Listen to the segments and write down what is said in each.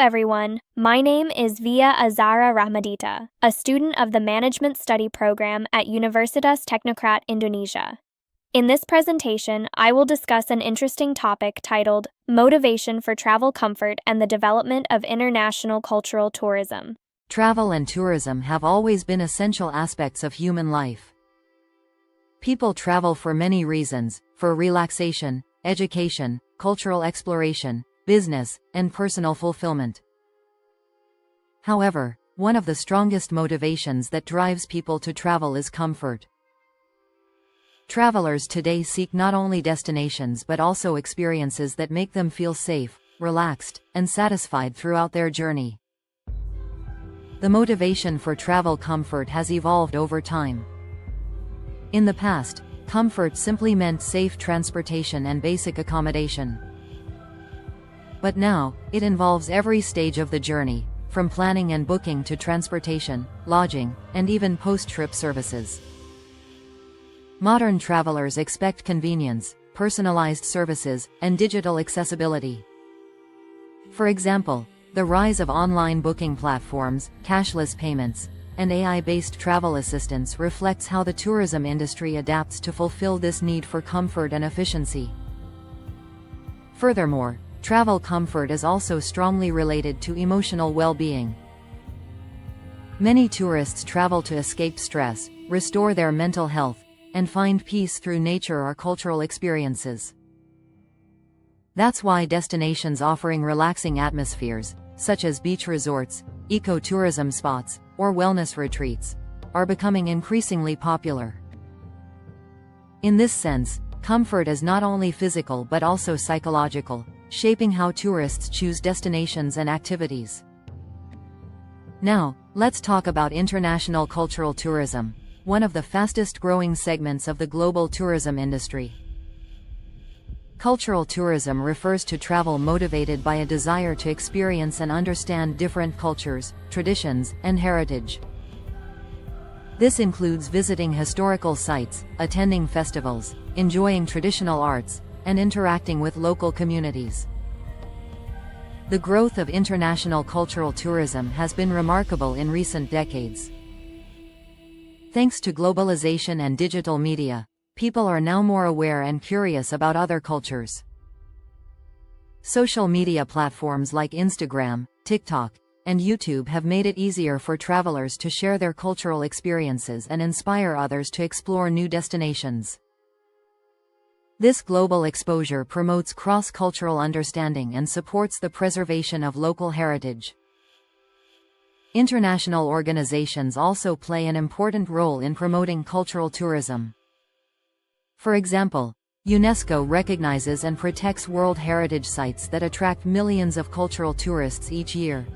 everyone, my name is Azzahra Rahmadita, a student of the Management Study Program at Universitas Teknokrat Indonesia. In this presentation, I will discuss an interesting topic titled Motivation for Travel Comfort and the Development of International Cultural Tourism. Travel and tourism have always been essential aspects of human life. People travel for many reasons, for relaxation, education, cultural exploration, business, and personal fulfillment. However, one of the strongest motivations that drives people to travel is comfort. Travelers today seek not only destinations but also experiences that make them feel safe, relaxed, and satisfied throughout their journey. The motivation for travel comfort has evolved over time. In the past, comfort simply meant safe transportation and basic accommodation. But now, it involves every stage of the journey, from planning and booking to transportation, lodging, and even post-trip services. Modern travelers expect convenience, personalized services, and digital accessibility. For example, the rise of online booking platforms, cashless payments, and AI-based travel assistance reflects how the tourism industry adapts to fulfill this need for comfort and efficiency. Furthermore, travel comfort is also strongly related to emotional well-being. Many tourists travel to escape stress, restore their mental health, and find peace through nature or cultural experiences. That's why destinations offering relaxing atmospheres, such as beach resorts, eco-tourism spots, or wellness retreats, are becoming increasingly popular. In this sense, comfort is not only physical but also psychological, shaping how tourists choose destinations and activities. Now, let's talk about international cultural tourism, one of the fastest-growing segments of the global tourism industry. Cultural tourism refers to travel motivated by a desire to experience and understand different cultures, traditions, and heritage. This includes visiting historical sites, attending festivals, enjoying traditional arts, and interacting with local communities. The growth of international cultural tourism has been remarkable in recent decades. Thanks to globalization and digital media, people are now more aware and curious about other cultures. Social media platforms like Instagram, TikTok, and YouTube have made it easier for travelers to share their cultural experiences and inspire others to explore new destinations. This global exposure promotes cross-cultural understanding and supports the preservation of local heritage. International organizations also play an important role in promoting cultural tourism. For example, UNESCO recognizes and protects World Heritage Sites that attract millions of cultural tourists each year.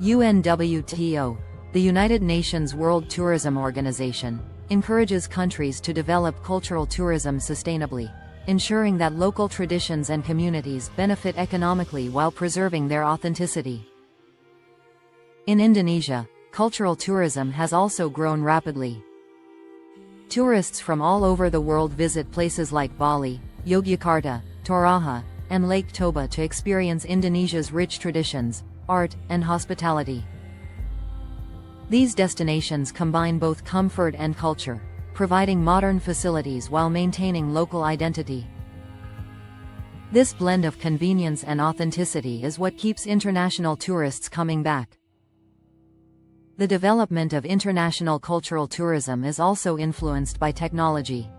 UNWTO, the United Nations World Tourism Organization, encourages countries to develop cultural tourism sustainably, ensuring that local traditions and communities benefit economically while preserving their authenticity. In Indonesia, cultural tourism has also grown rapidly. Tourists from all over the world visit places like Bali, Yogyakarta, Toraja, and Lake Toba to experience Indonesia's rich traditions, art, and hospitality. These destinations combine both comfort and culture, providing modern facilities while maintaining local identity. This blend of convenience and authenticity is what keeps international tourists coming back. The development of international cultural tourism is also influenced by technology.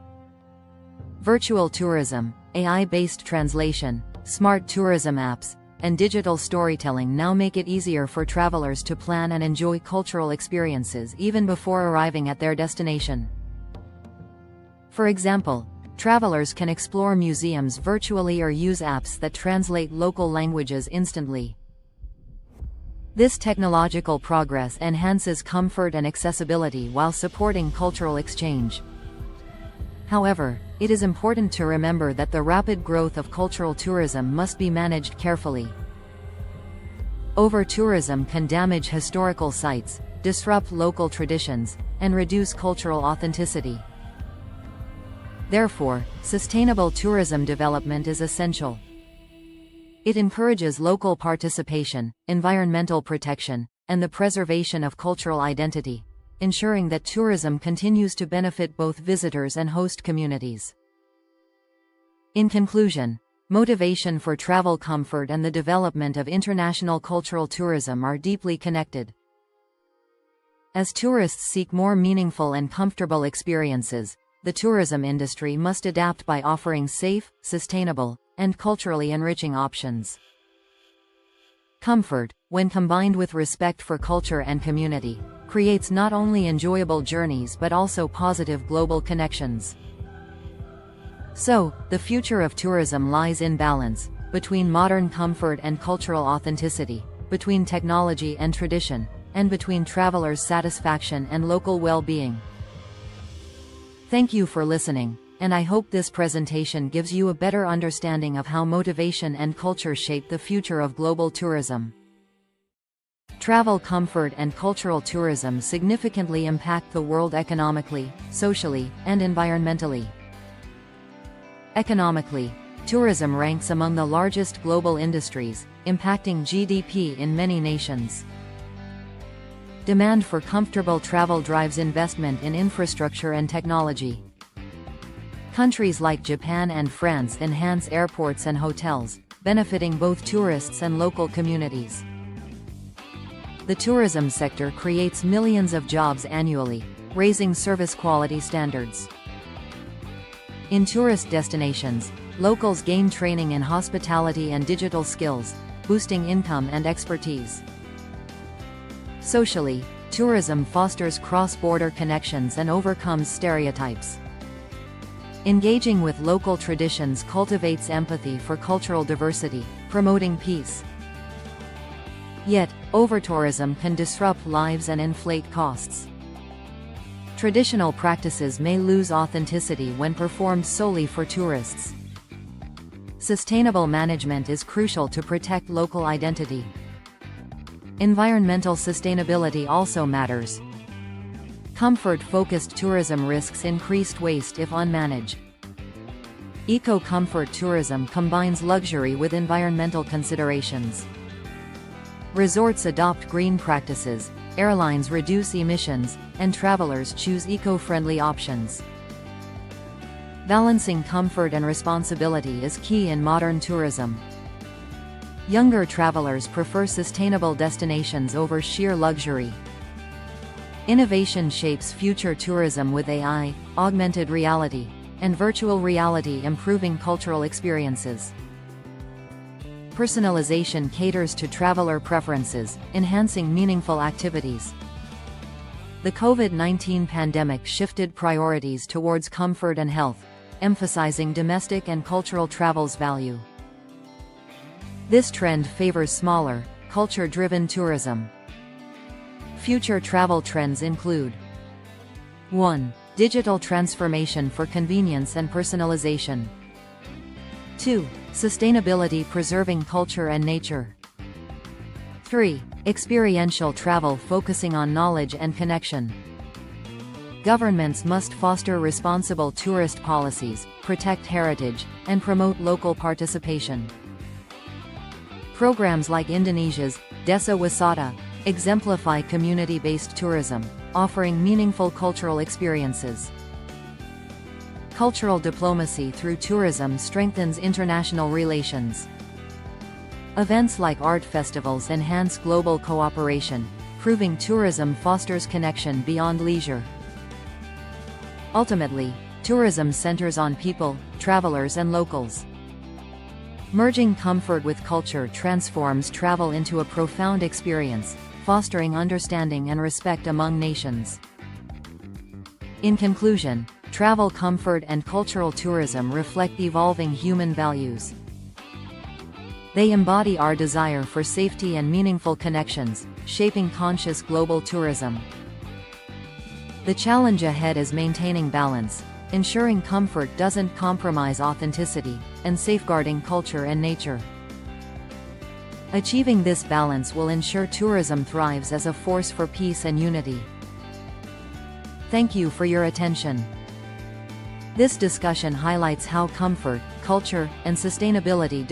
Virtual tourism, AI-based translation, smart tourism apps, and digital storytelling now make it easier for travelers to plan and enjoy cultural experiences even before arriving at their destination. For example, travelers can explore museums virtually or use apps that translate local languages instantly. This technological progress enhances comfort and accessibility while supporting cultural exchange. However, it is important to remember that the rapid growth of cultural tourism must be managed carefully. Over-tourism can damage historical sites, disrupt local traditions, and reduce cultural authenticity. Therefore, sustainable tourism development is essential. It encourages local participation, environmental protection, and the preservation of cultural identity, ensuring that tourism continues to benefit both visitors and host communities. In conclusion, motivation for travel comfort and the development of international cultural tourism are deeply connected. As tourists seek more meaningful and comfortable experiences, the tourism industry must adapt by offering safe, sustainable, and culturally enriching options. Comfort, when combined with respect for culture and community, creates not only enjoyable journeys but also positive global connections. So, the future of tourism lies in balance, between modern comfort and cultural authenticity, between technology and tradition, and between travelers' satisfaction and local well-being. Thank you for listening, and I hope this presentation gives you a better understanding of how motivation and culture shape the future of global tourism. Travel comfort and cultural tourism significantly impact the world economically, socially, and environmentally. Economically, tourism ranks among the largest global industries, impacting GDP in many nations. Demand for comfortable travel drives investment in infrastructure and technology. Countries like Japan and France enhance airports and hotels, benefiting both tourists and local communities. The tourism sector creates millions of jobs annually, raising service quality standards. In tourist destinations, locals gain training in hospitality and digital skills, boosting income and expertise. Socially, tourism fosters cross-border connections and overcomes stereotypes. Engaging with local traditions cultivates empathy for cultural diversity, promoting peace. Yet, over-tourism can disrupt lives and inflate costs. Traditional practices may lose authenticity when performed solely for tourists. Sustainable management is crucial to protect local identity. Environmental sustainability also matters. Comfort-focused tourism risks increased waste if unmanaged. Eco-comfort tourism combines luxury with environmental considerations. Resorts adopt green practices, airlines reduce emissions, and travelers choose eco-friendly options. Balancing comfort and responsibility is key in modern tourism. Younger travelers prefer sustainable destinations over sheer luxury. Innovation shapes future tourism with AI, augmented reality, and virtual reality improving cultural experiences. Personalization caters to traveler preferences, enhancing meaningful activities. The COVID-19 pandemic shifted priorities towards comfort and health, emphasizing domestic and cultural travel's value. This trend favors smaller, culture-driven tourism. Future travel trends include 1. Digital transformation for convenience and personalization. 2. Sustainability preserving culture and nature. 3. Experiential travel focusing on knowledge and connection. Governments must foster responsible tourist policies, protect heritage, and promote local participation. Programs like Indonesia's Desa Wisata exemplify community-based tourism, offering meaningful cultural experiences. Cultural diplomacy through tourism strengthens international relations. Events like art festivals enhance global cooperation, proving tourism fosters connection beyond leisure. Ultimately, tourism centers on people, travelers and locals. Merging comfort with culture transforms travel into a profound experience, fostering understanding and respect among nations. In conclusion, travel comfort and cultural tourism reflect evolving human values. They embody our desire for safety and meaningful connections, shaping conscious global tourism. The challenge ahead is maintaining balance, ensuring comfort doesn't compromise authenticity, and safeguarding culture and nature. Achieving this balance will ensure tourism thrives as a force for peace and unity. Thank you for your attention. This discussion highlights how comfort, culture, and sustainability